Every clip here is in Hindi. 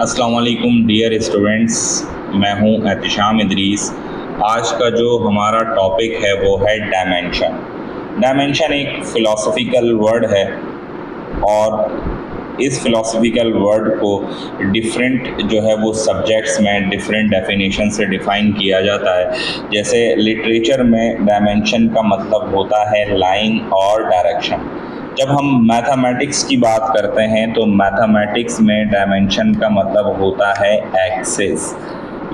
अस्सलाम वालेकुम डियर स्टूडेंट्स, मैं हूं एहतिशाम इदरीस। आज का जो हमारा टॉपिक है वो है डायमेंशन। डायमेंशन एक फ़िलासफ़िकल वर्ड है और इस फ़िलासफ़िकल वर्ड को डिफरेंट जो है वो सब्जेक्ट्स में डिफरेंट डेफिनेशन से डिफ़ाइन किया जाता है। जैसे लिटरेचर में डायमेंशन का मतलब होता है लाइन और डायरेक्शन। जब हम मैथमेटिक्स की बात करते हैं तो मैथमेटिक्स में डायमेंशन का मतलब होता है एक्सिस,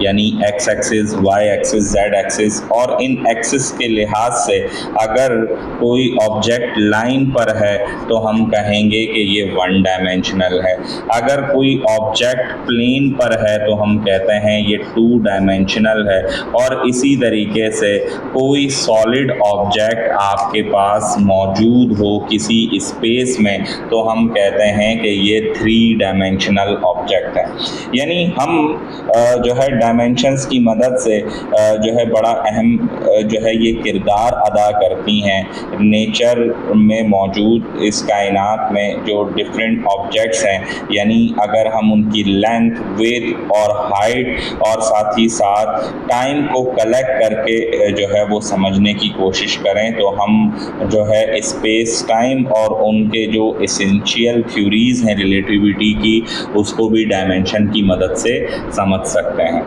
यानी X axis, Y axis, Z axis. और इन एक्सिस के लिहाज से अगर कोई ऑब्जेक्ट लाइन पर है तो हम कहेंगे कि ये वन डायमेंशनल है। अगर कोई ऑब्जेक्ट प्लेन पर है तो हम कहते हैं ये टू डायमेंशनल है। और इसी तरीके से कोई सॉलिड ऑब्जेक्ट आपके पास मौजूद हो किसी स्पेस में तो हम कहते हैं कि ये थ्री डायमेंशनल ऑब्जेक्ट है। यानी हम जो है डायमेंशंस की मदद से जो है बड़ा अहम जो है ये किरदार अदा करती हैं नेचर में मौजूद इस कायनात में जो डिफरेंट ऑब्जेक्ट्स हैं। यानी अगर हम उनकी लेंथ, विड्थ और हाइट और साथ ही साथ टाइम को कलेक्ट करके जो है वो समझने की कोशिश करें तो हम जो है स्पेस टाइम और उनके जो एसेंशियल थ्योरीज़ हैं रिलेटिविटी की उसको भी डायमेंशन की मदद से समझ सकते हैं।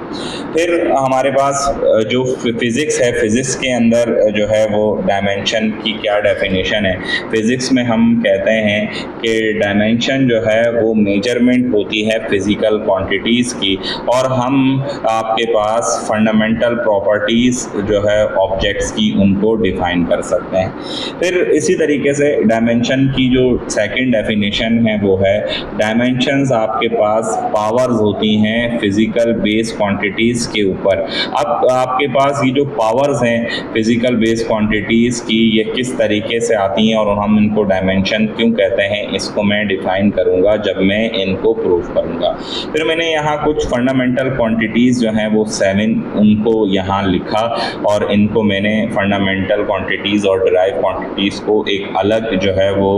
फिर हमारे पास जो फिज़िक्स है, फिज़िक्स के अंदर जो है वो डायमेंशन की क्या डेफिनेशन है। फिज़िक्स में हम कहते हैं कि डायमेंशन जो है वो मेजरमेंट होती है फिज़िकल क्वांटिटीज़ की, और हम आपके पास फंडामेंटल प्रॉपर्टीज़ जो है ऑब्जेक्ट्स की उनको डिफ़ाइन कर सकते हैं। फिर इसी तरीके से डायमेंशन की जो सेकंड डेफिनेशन है वो है डायमेंशंस आपके पास पावर्स होती हैं फिज़िकल बेस क्वांटिटीज़ के ऊपर। अब आपके पास ये जो पावर्स हैं फिज़िकल बेस क्वांटिटीज़ की ये किस तरीके से आती हैं और हम इनको डायमेंशन क्यों कहते हैं इसको मैं डिफ़ाइन करूँगा जब मैं इनको प्रूव करूँगा। फिर मैंने यहाँ कुछ फंडामेंटल क्वांटिटीज़ जो हैं वो 7 उनको यहाँ लिखा और इनको मैंने फंडामेंटल क्वांटिटीज़ और डिराइव क्वांटिटीज़ को एक अलग जो है वो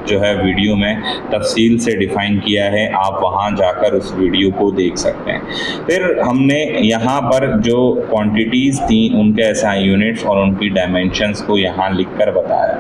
जो है वीडियो में तफसील से डिफ़ाइन किया है। आप वहाँ जाकर उस वीडियो को देख सकते हैं। फिर हमने यहाँ पर जो क्वांटिटीज़ थी उनके एसआई यूनिट्स और उनकी डायमेंशंस को यहाँ लिखकर बताया।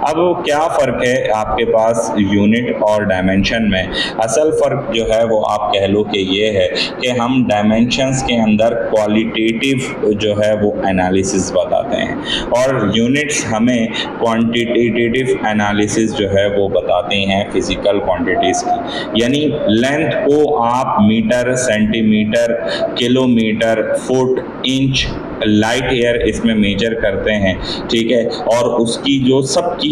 अब क्या फ़र्क है आपके पास यूनिट और डायमेंशन में? असल फ़र्क जो है वो आप कह लो कि ये है कि हम डायमेंशंस के अंदर क्वालिटेटिव जो है वो एनालिसिस बताते हैं और यूनिट्स हमें क्वांटिटेटिव एनालिसिस जो है वो बताते हैं फिज़िकल क्वांटिटीज़ की। यानी लेंथ को आप metre, centimetre, kilometre, foot, inch, light year इसमें मेजर करते हैं, ठीक है। और उसकी जो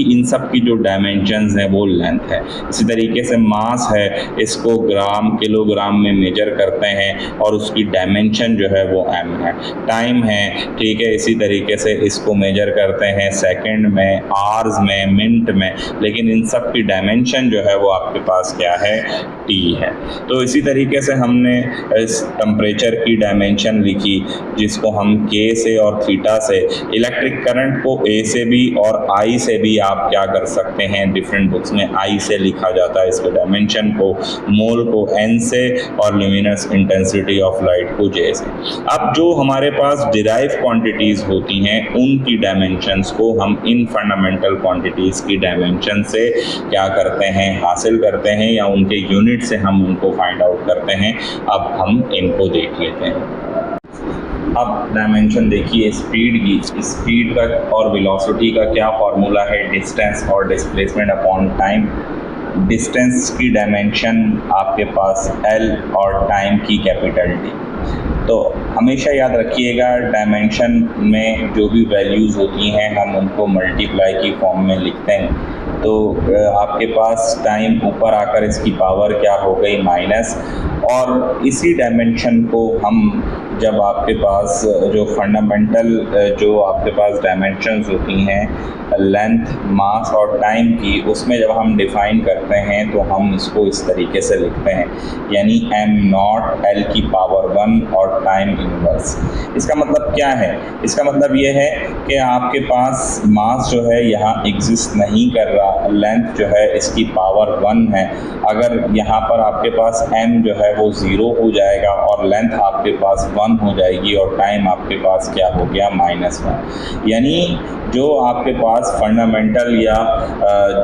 इन सब की जो डायमेंशंस हैं वो लेंथ है। इसी तरीके से मास है, इसको ग्राम, किलोग्राम में मेजर करते हैं और उसकी डायमेंशन जो है वो एम है। टाइम है, ठीक है, इसी तरीके से इसको मेजर करते हैं सेकंड में, आवर्स में, मिनट में, लेकिन इन सब की डायमेंशन जो है वो आपके पास क्या है, टी है। तो इसी तरीके से हमने इस टेम्परेचर की डायमेंशन लिखी जिसको हम के से और थीटा से, इलेक्ट्रिक करंट को ए से भी और आई से भी आप क्या कर सकते हैं, डिफरेंट बुक्स में आई से लिखा जाता है इसके डायमेंशन को, मोल को एन से और ल्यूमिनस इंटेंसिटी ऑफ लाइट को जे से। अब जो हमारे पास डिराइव क्वांटिटीज़ होती हैं उनकी डायमेंशंस को हम इन फंडामेंटल क्वांटिटीज़ की डायमेंशन से क्या करते हैं, हासिल करते हैं या उनके यूनिट से हम उनको फाइंड आउट करते हैं। अब हम इनको देख लेते हैं। अब डायमेंशन देखिए स्पीड की, स्पीड का और वेलोसिटी का क्या फार्मूला है, डिस्टेंस और डिस्प्लेसमेंट अपॉन टाइम। डिस्टेंस की डायमेंशन आपके पास एल और टाइम की कैपिटल डी। तो हमेशा याद रखिएगा डायमेंशन में जो भी वैल्यूज़ होती हैं हम उनको मल्टीप्लाई की फॉर्म में लिखते हैं। तो आपके पास टाइम ऊपर आकर इसकी पावर क्या हो गई, माइनस, और इसी डायमेंशन को हम जब आपके पास जो फंडामेंटल जो आपके पास डायमेंशंस होती हैं लेंथ, मास और टाइम की, उसमें जब हम डिफ़ाइन करते हैं तो हम इसको इस तरीके से लिखते हैं, यानी m0 l की पावर 1 और टाइम इनवर्स। इसका मतलब क्या है? इसका मतलब ये है कि आपके पास मास जो है यहाँ एग्जिस्ट नहीं कर रहा, लेंथ जो है इसकी पावर 1 है। अगर यहाँ पर आपके पास m जो है वो 0 हो जाएगा और लेंथ आपके पास 1 हो जाएगी और टाइम आपके पास क्या हो गया, -1। यानी जो आपके पास फंडामेंटल या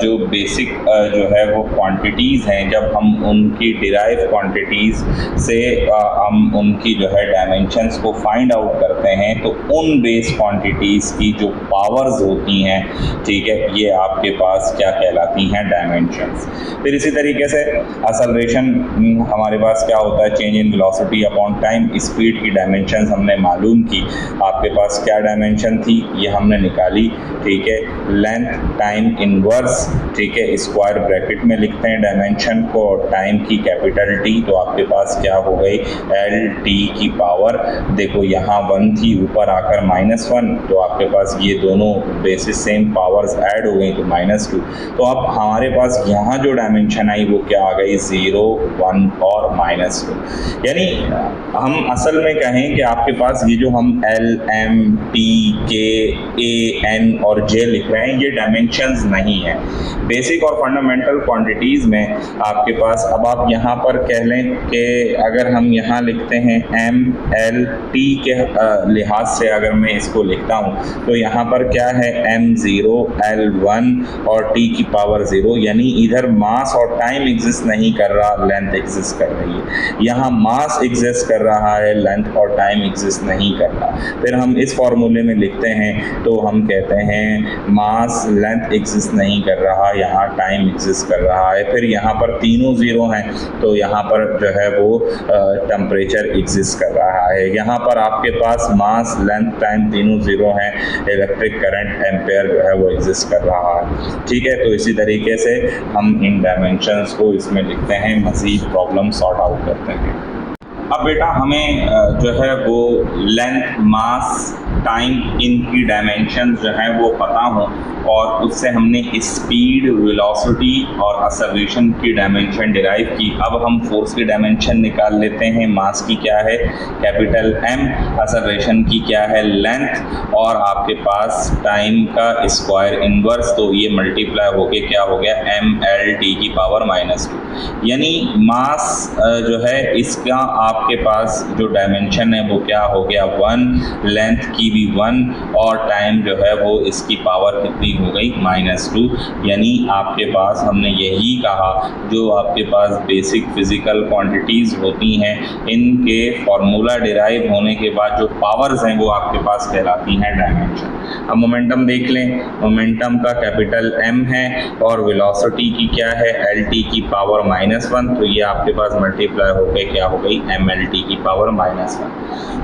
जो बेसिक जो है वो क्वांटिटीज़ हैं, जब हम उनकी डिराइव क्वांटिटीज़ से हम उनकी जो है डायमेंशंस को फाइंड आउट करते हैं, तो उन बेस क्वांटिटीज़ की जो पावर्स होती हैं, ठीक है, ये आपके पास क्या कहलाती हैं, डायमेंशंस। फिर इसी तरीके से एक्सेलरेशन हमारे पास क्या होता है, change in velocity upon time. Speed की डायमेंशंस हमने मालूम की, आपके पास क्या डायमेंशन थी ये हमने निकाली, ठीक है, लेंथ, टाइम इनवर्स, ठीक है, स्क्वायर ब्रैकेट में लिखते हैं डायमेंशन को, और टाइम की कैपिटल टी, तो आपके पास क्या हो गई, एल टी की पावर, देखो यहाँ 1 थी, ऊपर आकर -1, तो आपके पास ये दोनों बेसिस सेम पावर्स ऐड हो गई तो -2। तो अब हमारे पास यहाँ जो डायमेंशन आई वो क्या आ गई, 0, 1 और -2। यानी हम असल में कहें कि आपके पास ये जो हम L, M, T, K, A, N और J लिख रहे हैं, ये डायमेंशंस नहीं है। बेसिक और फंडामेंटल क्वांटिटीज़ में आपके पास, अब आप यहाँ पर कह लें कि अगर हम यहाँ लिखते हैं M, L, T के लिहाज से अगर मैं इसको लिखता हूँ तो यहाँ पर क्या है, M0, L1 और T की पावर 0, यानी इधर मास और टाइम एग्जिस्ट नहीं कर रहा, लेंथ एग्जिस्ट कर रही है। यहाँ मास एग्जिस्ट कर रहा है, लेंथ और टाइम एग्जिस्ट नहीं कर रहा। फिर हम इस फॉर्मूले में लिखते हैं तो हम कहते हैं मास, लेंथ एग्जिस्ट नहीं कर रहा, यहाँ टाइम एग्जिस्ट कर रहा है। फिर यहाँ पर तीनों 0 हैं तो यहाँ पर जो है वो टेम्परेचर एग्जिस्ट कर रहा है। यहाँ पर आपके पास मास, लेंथ, टाइम तीनों 0 हैं, इलेक्ट्रिक करंट एम्पेयर जो है वो एग्जिस्ट कर रहा है, ठीक है। तो इसी तरीके से हम इन डायमेंशंस को इसमें लिखते हैं, मज़ीद प्रॉब्लम सॉर्ट आउट करते हैं। अब बेटा हमें जो है वो लेंथ, मास, टाइम, इनकी डायमेंशन जो है वो पता हो, और उससे हमने स्पीड, वेलोसिटी और एक्सेलरेशन की डायमेंशन डिराइव की। अब हम फोर्स की डायमेंशन निकाल लेते हैं। मास की क्या है, कैपिटल M, एक्सेलरेशन की क्या है, लेंथ, और आपके पास टाइम का स्क्वायर इनवर्स, तो ये मल्टीप्लाई होके क्या हो गया, mLT की पावर -2। यानी मास जो है इसका आपके पास जो डायमेंशन है वो क्या हो गया, 1, लेंथ की भी 1 और टाइम जो है वो इसकी पावर कितनी हो गई, -2। यानी आपके पास हमने यही कहा, जो आपके पास बेसिक फिजिकल क्वांटिटीज़ होती हैं, इनके फॉर्मूला डिराइव होने के बाद जो पावर्स हैं वो आपके पास कहलाती हैं डायमेंशन। अब मोमेंटम देख लें, मोमेंटम का कैपिटल M है और वेलोसिटी की क्या है, LT की पावर -1, तो ये आपके पास मल्टीप्लाई होकर क्या हो गई, mLT की पावर -1।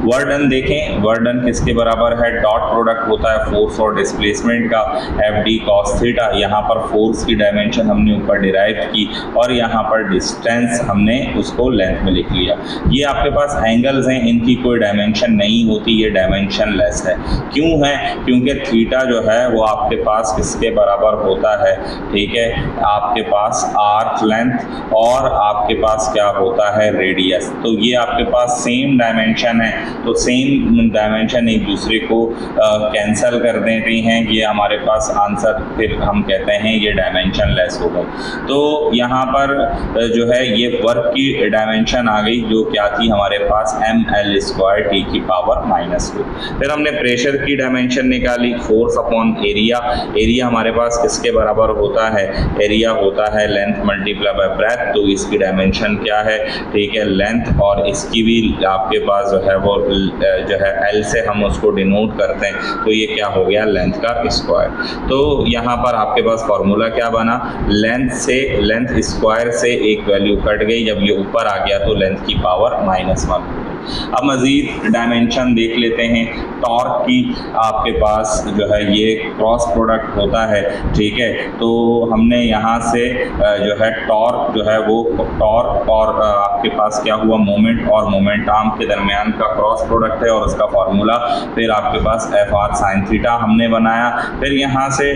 वर्क डन देखें, वर्क डन किसके बराबर है, डॉट प्रोडक्ट होता है फोर्स और डिस्प्लेसमेंट का, FD cos थीटा। यहाँ पर फोर्स की डायमेंशन हमने ऊपर डिराइव की और यहाँ पर डिस्टेंस हमने उसको लेंथ में लिख लिया। ये आपके पास एंगल्स हैं, इनकी कोई डायमेंशन नहीं होती, ये डायमेंशन लेस है। क्यों है, क्योंकि थीटा जो है वो आपके पास किसके बराबर होता है, ठीक है, आपके पास आर्क लेंथ और आपके पास क्या होता है, रेडियस। तो ये आपके पास सेम डायमेंशन है, तो सेम डायमेंशन एक दूसरे को कैंसल कर देते हैं, ये हमारे पास आंसर, फिर हम कहते हैं ये डायमेंशन लेस हो गई। तो यहाँ पर जो है ये वर्क की डायमेंशन आ गई, जो क्या थी हमारे पास, mL² की पावर -2। फिर हमने प्रेशर की डायमेंशन निकाली, फोर्स अपॉन एरिया। एरिया हमारे पास किसके बराबर होता है, एरिया होता है लेंथ मल्टीप्लाई बाय ब्रेथ, तो इसकी डायमेंशन क्या है, ठीक है, लेंथ, और इसकी भी आपके पास जो है वो जो है L से हम उसको डिनोट करते हैं, तो ये क्या हो गया, लेंथ का स्क्वायर। तो यहाँ पर आपके पास फॉर्मूला क्या बना, लेंथ से, लेंथ स्क्वायर से एक वैल्यू कट गई, जब ये ऊपर आ गया तो लेंथ की पावर -1। अब मज़ीद डायमेंशन देख लेते हैं टॉर्क की। आपके पास जो है ये क्रॉस प्रोडक्ट होता है, ठीक है। तो हमने यहाँ से जो है टॉर्क जो है वो टॉर्क और आपके पास क्या हुआ मोमेंट और मोमेंट आर्म के दरमियान का क्रॉस प्रोडक्ट है और उसका फार्मूला फिर आपके पास एफ आर साइन थीटा हमने बनाया। फिर यहाँ से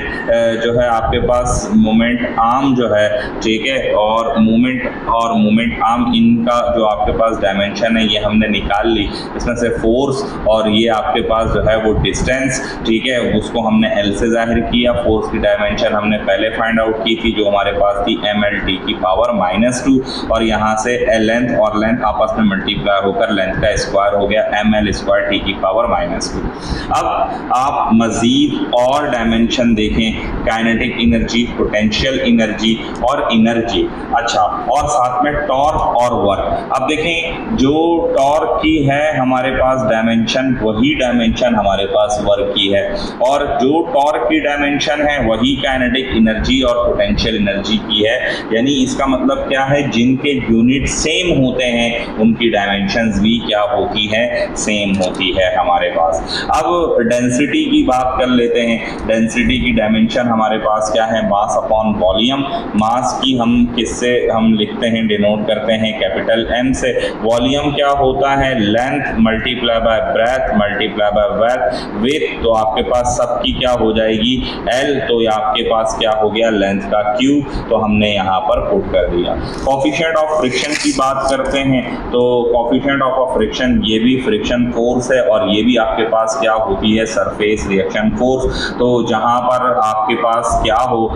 जो है आपके पास मोमेंट आर्म जो है, ठीक है, और मोमेंट आर्म इनका जो आपके पास डायमेंशन है ये हमने निकाल ली। इसमें से फोर्स और ये आपके पास जो है वो डिस्टेंस, ठीक है, उसको हमने एल से जाहिर किया। फोर्स की डायमेंशन हमने पहले फाइंड आउट की थी जो हमारे पास थी एम एल टी की पावर -2 और यहाँ से लेंथ और लेंथ आपस में मल्टीप्लाई होकर लेंथ का स्क्वायर हो गया एम एल स्क्वायर टी की पावर -2। अब आप मजीद और डायमेंशन देखें, काइनेटिक एनर्जी, पोटेंशियल एनर्जी और एनर्जी, अच्छा, और साथ में टॉर्क और वर्क। अब देखें जो टॉर्क की है हमारे पास डायमेंशन वही डायमेंशन हमारे पास वर्क की है और जो टॉर्क की डायमेंशन है वही काइनेटिक एनर्जी और पोटेंशियल एनर्जी की है। यानी इसका मतलब क्या है, जिनके यूनिट सेम होते हैं उनकी डायमेंशंस भी क्या होती है, सेम होती है हमारे पास। अब डेंसिटी की बात कर लेते हैं। डेंसिटी की डायमेंशन हमारे पास क्या है, मास अपॉन वॉल्यूम। मास की हम किससे हम लिखते हैं, डिनोट करते हैं कैपिटल एम से। वॉल्यूम क्या होता है, length multiply by breath multiply by width. तो आपके पास सबकी क्या हो जाएगी, एल, तो ये आपके पास क्या हो गया, लेंथ का क्यू, तो हमने यहाँ पर पुट कर दिया। कोफिशिएंट ऑफ फ्रिक्शन की बात करते हैं तो कोफिशिएंट ऑफ फ्रिक्शन ये भी फ्रिक्शन फोर्स है और ये भी आपके पास क्या होती है, सरफेस रिएक्शन फोर्स। तो जहाँ पर आपके पास क्या हो,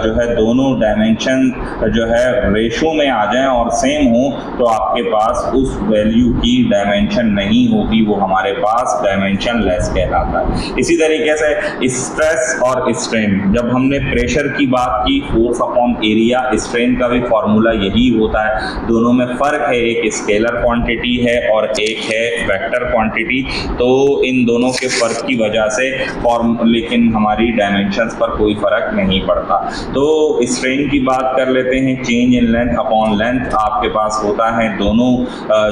जो है दोनों डायमेंशन जो है रेशो में आ जाएं और सेम हो तो आपके पास उस वैल्यू की डायमेंशन नहीं होती, वो हमारे पास डायमेंशन लेस कहलाता है। इसी तरीके से स्ट्रेस और स्ट्रेन, जब हमने प्रेशर की बात की, फोर्स अपॉन एरिया, स्ट्रेन का भी फॉर्मूला यही होता है। दोनों में फर्क है, एक स्केलर क्वांटिटी है और एक है वेक्टर क्वांटिटी। तो इन दोनों के फर्क की वजह से लेकिन हमारी डायमेंशंस पर कोई फर्क नहीं पड़ता। तो स्ट्रेन की बात कर लेते हैं, change in length upon length आपके पास होता है। दोनों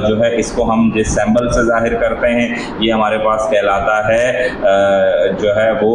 जो है इसको हम जिस सिंबल से जाहिर करते हैं ये हमारे पास कहलाता है जो है वो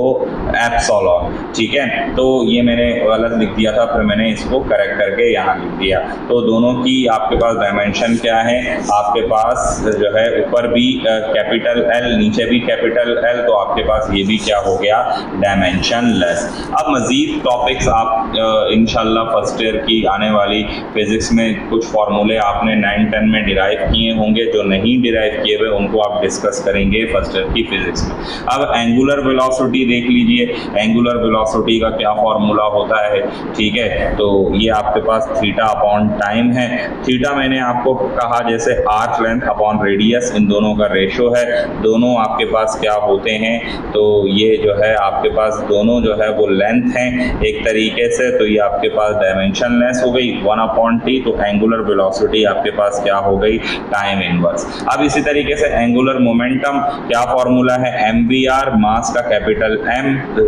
एप्सिलॉन, ठीक है। तो ये मैंने गलत लिख दिया था, फिर मैंने इसको करेक्ट करके यहाँ लिख दिया। तो दोनों की आपके पास डायमेंशन क्या है, आपके पास जो है ऊपर भी कैपिटल एल नीचे भी कैपिटल एल, तो आपके पास ये भी क्या हो गया, डायमेंशन लेस। अब मजीद टॉपिक्स आप इंशाल्लाह फर्स्ट ईयर की आने वाली फिजिक्स में कुछ फार्मूले आपने 9-10 में डिराइव किए होंगे, जो नहीं डिराइव किए हुए उनको आप डिस्कस करेंगे फर्स्ट ईयर की फिजिक्स में। अब एंगुलर वेलोसिटी देख लीजिए, एंगुलर वेलोसिटी का क्या फार्मूला होता है, ठीक है। तो ये आपके पास थीटा अपॉन टाइम है। थीटा मैंने आपको कहा जैसे आर्क लेंथ अपॉन रेडियस, इन दोनों का रेशो है। दोनों आपके पास क्या होते हैं, तो ये जो है आपके पास दोनों जो है वो लेंथ हैं एक तरीके से, तो ये आपके पास डायमेंशन लेस हो गई 1/t। तो एंगुलर वेलोसिटी आपके पास क्या हो गई, टाइम इनवर्स। अब इसी तरीके से एंगुलर मोमेंटम क्या फॉर्मूला है, mvr, मास का कैपिटल M,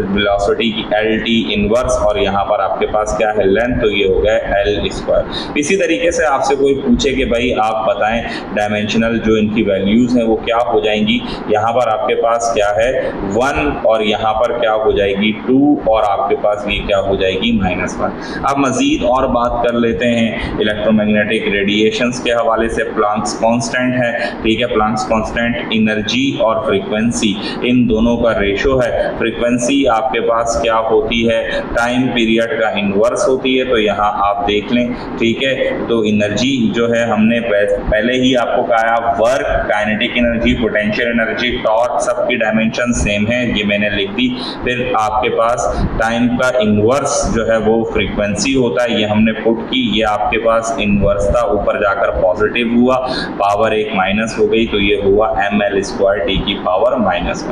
वेलोसिटी की lt इनवर्स, और यहाँ पर आपके पास क्या है, लेंथ, तो ये हो गया l स्क्वायर। इसी तरीके से आपसे कोई पूछे कि भाई आप बताएं डायमेंशनल जो इनकी वैल्यूज हैं वो क्या हो जाएंगी, यहाँ पर आपके पास क्या है 1 और यहाँ पर क्या हो जाएगी 2 और आपके पास ये क्या हो जाएगी -1। अब मजीद और बात कर लेते हैं इलेक्ट्रोमैग्नेटिक रेडिएशंस के हवाले से। प्लांक्स कांस्टेंट है, ठीक है। प्लांक्स कांस्टेंट एनर्जी और फ्रीक्वेंसी इन दोनों का रेशो है। फ्रीक्वेंसी आपके पास क्या होती है, टाइम पीरियड का इनवर्स होती है, तो यहाँ आप देख लें, ठीक है। तो एनर्जी जो है हमने पहले ही आपको कहा, work, kinetic energy, potential energy, torque, सबकी डायमेंशन सेम है, ये मैंने लिख दी। फिर आपके पास टाइम का इनवर्स जो है वो फ्रीक्वेंसी होता है, ये हमने पुट की, ये आपके पास इनवर्स था, ऊपर जाकर पॉजिटिव हुआ, पावर एक माइनस हो गई, तो ये हुआ ml स्क्वायर टी की पावर -1।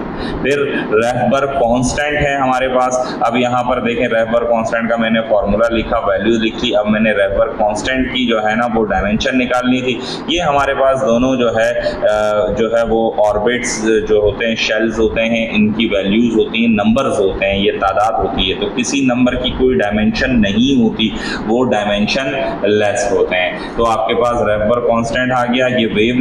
फिर रेफबर्ग कांस्टेंट है हमारे पास। अब यहाँ पर देखें रेफबर्ग कांस्टेंट का मैंने फॉर्मूला लिखा, वैल्यू लिखी। अब मैंने रेफबर्ग कांस्टेंट की जो है ना वो डायमेंशन निकालनी थी। ये हमारे पास दोनों जो है वो ऑर्बिट्स जो होते हैं, शेल्स होते हैं, इनकी वैल्यूज होती हैं, नंबर्स होते हैं, ये तादाद होती है। तो किसी नंबर की कोई डायमेंशन नहीं होती, वो डायमेंशन लेस होते हैं। तो आपके पास रेफबर्ग कांस्टेंट आ गया, ये वेव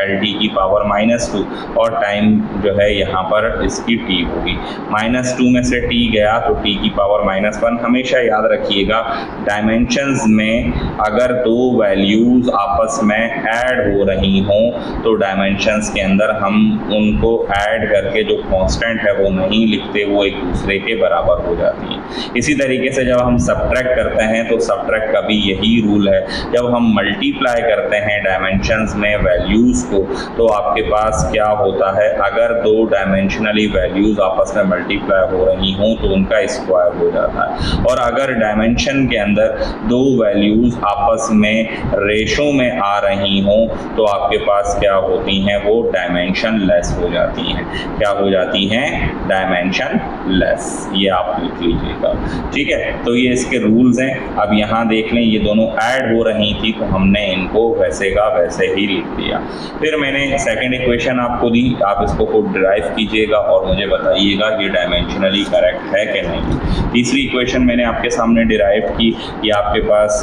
एल टी की पावर -2 और टाइम जो है यहाँ पर इसकी t होगी। -2 में से t गया तो t की पावर -1। हमेशा याद रखिएगा डायमेंशंस में अगर दो वैल्यूज़ आपस में ऐड हो रही हों तो डायमेंशंस के अंदर हम उनको ऐड करके जो कांस्टेंट है वो नहीं लिखते, वो एक दूसरे के बराबर हो जाती है। इसी तरीके से जब हम सब्ट्रैक्ट करते हैं तो सब्ट्रैक्ट का भी यही रूल है, जब हम मल्टीप्लाई करते हैं डायमेंशंस में वैल्यूज़ को तो आपके पास क्या होता है, अगर दो डायमेंशनली वैल्यूज़ आपस में मल्टीप्लाई हो रही हों तो उनका स्क्वायर हो जाता है, और अगर डायमेंशन के अंदर दो वैल्यूज़ आपस में रेशो में आ रही हों तो आपके पास क्या होती हैं, वो डायमेंशन लेस हो जाती हैं। क्या हो जाती हैं? Dimension less. ये आप लिख लीजिएगा, ठीक है। तो ये इसके रूल्स हैं। अब यहाँ देख लें, ये दोनों ऐड हो रही थी तो हमने इनको वैसे का वैसे ही लिख दिया। फिर मैंने सेकंड इक्वेशन आपको दी, आप इसको खुद डिराइव कीजिएगा और मुझे बताइएगा ये डायमेंशनली करेक्ट है कि नहीं। तीसरी इक्वेशन मैंने आपके सामने डिराइव की, ये आपके पास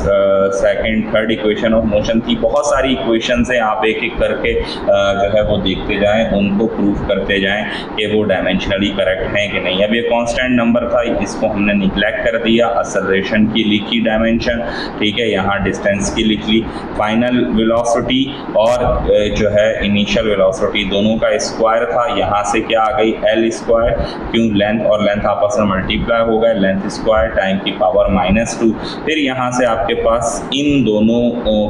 second third equation of motion थी। बहुत सारी इक्वेशंस हैं, आप एक एक करके जो है वो देखते जाएं, उनको प्रूफ करते जाएं कि वो डायमेंशनली करेक्ट हैं कि नहीं। अब ये कांस्टेंट नंबर था, इसको हमने निग्लेक्ट कर दिया, एक्सेलरेशन की लिखी डायमेंशन, ठीक है, यहाँ डिस्टेंस की लिख ली, फाइनल वेलोसिटी और जो है इनिशियल वेलोसिटी दोनों का स्क्वायर था, यहाँ से क्या आ गई एल स्क्वायर, क्यों लेंथ और लेंथ आपस में मल्टीप्लाई हो गए, लेंथ स्क्वायर टाइम की पावर -2। फिर यहाँ से आपके पास इन दोनों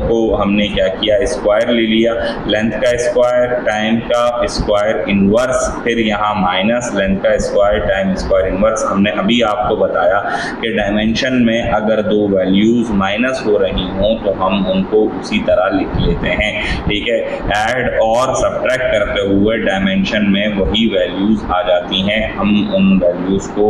को हमने क्या किया, स्क्वायर ले लिया, लेंथ का स्क्वायर टाइम का स्क्वायर इनवर्स, फिर यहाँ माइनस लेंथ का स्क्वायर टाइम स्क्वायर इनवर्स। हमने अभी आपको बताया कि डायमेंशन में अगर दो वैल्यूज़ माइनस हो रही हों तो हम उनको उसी तरह लिख लेते हैं, ठीक है। ऐड और सब्ट्रैक्ट करते हुए डायमेंशन में वही वैल्यूज़ आ जाती हैं, हम उन वैल्यूज़ को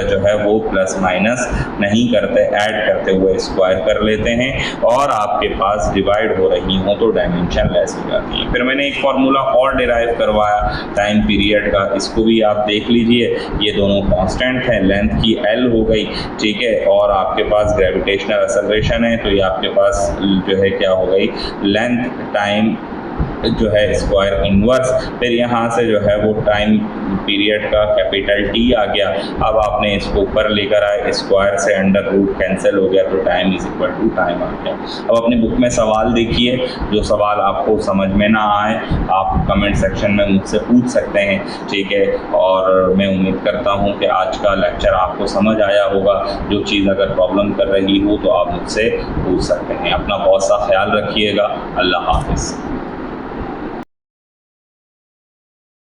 जो है वो प्लस माइनस नहीं करते, ऐड करते हुए स्क्वायर कर लेते हैं और आपके पास डिवाइड हो रही हो तो डायमेंशन लेस हो जाती है। फिर मैंने एक फार्मूला और डिराइव करवाया टाइम पीरियड का, इसको भी आप देख लीजिए। ये दोनों कांस्टेंट हैं, लेंथ की एल हो गई, ठीक है, और आपके पास ग्रेविटेशनल एक्सेलरेशन है तो ये आपके पास जो है क्या हो गई, लेंथ टाइम जो है स्क्वायर इनवर्स। फिर यहाँ से जो है वो टाइम पीरियड का कैपिटल टी आ गया। अब आपने इसको ऊपर लेकर आए, स्क्वायर से अंडर रूट कैंसिल हो गया तो time is equal to time आ गया। अब अपनी बुक में सवाल देखिए, जो सवाल आपको समझ में ना आए आप कमेंट सेक्शन में मुझसे पूछ सकते हैं, ठीक है। और मैं उम्मीद करता हूँ कि आज का लेक्चर आपको समझ आया होगा। जो चीज़ अगर प्रॉब्लम कर रही हो तो आप मुझसे पूछ सकते हैं। अपना बहुत सा ख्याल रखिएगा। अल्लाह हाफिज़।